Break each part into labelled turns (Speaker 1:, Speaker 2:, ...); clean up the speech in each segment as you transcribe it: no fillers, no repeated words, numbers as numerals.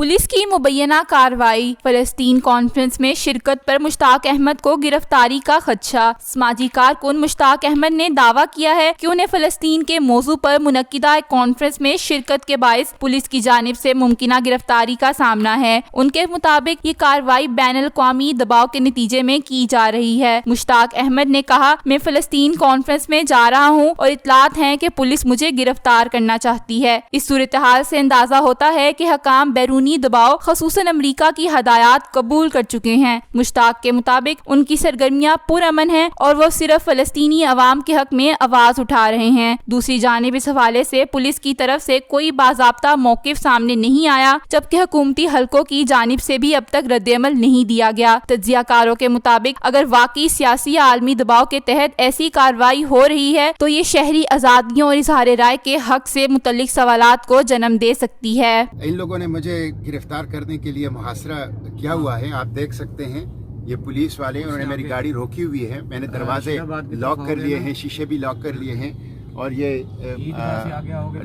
Speaker 1: Police की मुबैना कार्रवाई। फलस्तीन conference में शिरकत पर मुश्ताक अहमद को गिरफ्तारी का खदशा। समाजी कारकुन मुश्ताक अहमद ने दावा किया है कि उन्हें फलस्तीन के मौजू पर मुनक्किदा एक कॉन्फ्रेंस में शिरकत के बाइस पुलिस की जानिब से मुमकिना गिरफ्तारी का सामना है। उनके मुताबिक ये कार्रवाई बैनुल अक़वामी दबाव के नतीजे में की जा रही है। मुश्ताक अहमद ने कहा, मैं फलस्तीन कॉन्फ्रेंस में जा रहा हूँ और इत्तलात हैं कि पुलिस मुझे गिरफ्तार करना चाहती है। इस सूरत हाल से अंदाजा होता है कि हकाम बैरूनी दबाव ख़ुसूसन अमरीका की हदायत कबूल कर चुके हैं। मुश्ताक के मुताबिक उनकी सरगर्मियां पुरअमन हैं और वो सिर्फ फलस्तीनी अवाम के हक में आवाज उठा रहे हैं। दूसरी जानिब इस हवाले से पुलिस की तरफ से कोई बाज़ाब्ता मौक़िफ़ सामने नहीं आया, जबकि हुकूमती हलकों की जानिब से भी अब तक रद्द-ए-अमल नहीं दिया गया। तज्ज़ियाकारों के मुताबिक अगर वाकई सियासी या आलमी दबाव के तहत ऐसी कार्रवाई हो रही है तो ये शहरी आज़ादियों और इज़हार राय के हक से मुतल्लिक सवालात को जन्म दे सकती है।
Speaker 2: इन लोगों ने मुझे गिरफ्तार करने के लिए मुहासरा किया हुआ है। आप देख सकते हैं ये पुलिस वाले, उन्होंने मेरी गाड़ी रोकी हुई है। मैंने दरवाजे लॉक कर लिए हैं, शीशे भी लॉक कर लिए हैं और ये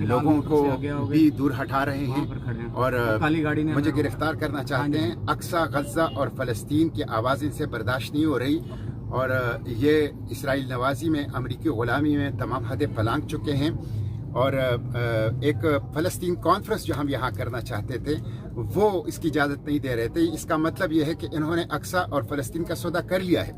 Speaker 2: लोगों को भी दूर हटा रहे हैं और मुझे गिरफ्तार करना चाहते हैं। अक्सा, गज़ा और फ़लस्तीन की आवाज़ इनसे बर्दाश्त नहीं हो रही और ये इसराइल नवाजी में, अमरीकी ग़ुलामी में तमाम हदें पलांग चुके हैं और एक फ़लस्तीन कॉन्फ्रेंस जो हम यहाँ करना चाहते थे वो इसकी इजाज़त नहीं दे रहे थे। इसका मतलब ये है कि इन्होंने अक्सा और फ़लस्तीन का सौदा कर लिया है।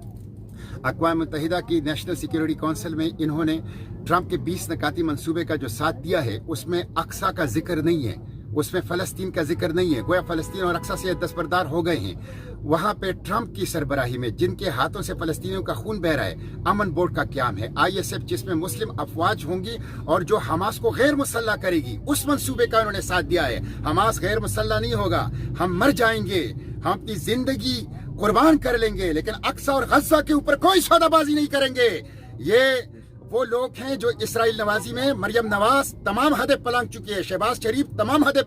Speaker 2: अक़वाम मुत्तहिदा की नेशनल सिक्योरिटी काउंसिल में इन्होंने ट्रंप के 20 नकाती मंसूबे का जो साथ दिया है उसमें अक्सा का जिक्र नहीं है, उसमें फ़लस्तीन का जिक्र नहीं है। गोया फ़लस्तीन और अक्सा से दस्तबरदार हो गए हैं। वहाँ पे ट्रंप की सरबराही में जिनके हाथों से फ़लस्तीनियों का खून बह रहा है, अमन बोर्ड का क़याम है, ISF जिसमें मुस्लिम अफवाज होंगी और जो हमास को गैर मुसल्ला करेगी, उस मंसूबे का उन्होंने साथ दिया है। हमास गैर मुसल्ला नहीं होगा, हम मर जाएंगे, हम अपनी ज़िंदगी कुर्बान कर लेंगे, लेकिन अक्सा और गज़ा के ऊपर कोई सौदाबाजी नहीं करेंगे। ये वो लोग हैं जो इसराइल नवाजी में मरियम नवाज तमाम हदें पलांग चुकी है, शहबाज शरीफ तमाम हदें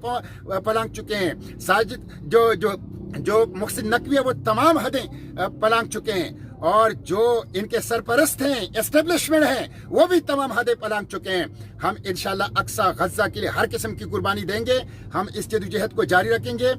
Speaker 2: पलांग चुके हैं, साजिद जो मुहसिन नकवी है वो तमाम हदें पलांग चुके हैं और जो इनके सरपरस्त हैं, एस्टेब्लिशमेंट हैं, वो भी तमाम हदें पलांग चुके हैं। हम इंशाल्लाह अक्सा, गज़ा के लिए हर किस्म की कुर्बानी देंगे। हम इस जदोजहद को जारी रखेंगे।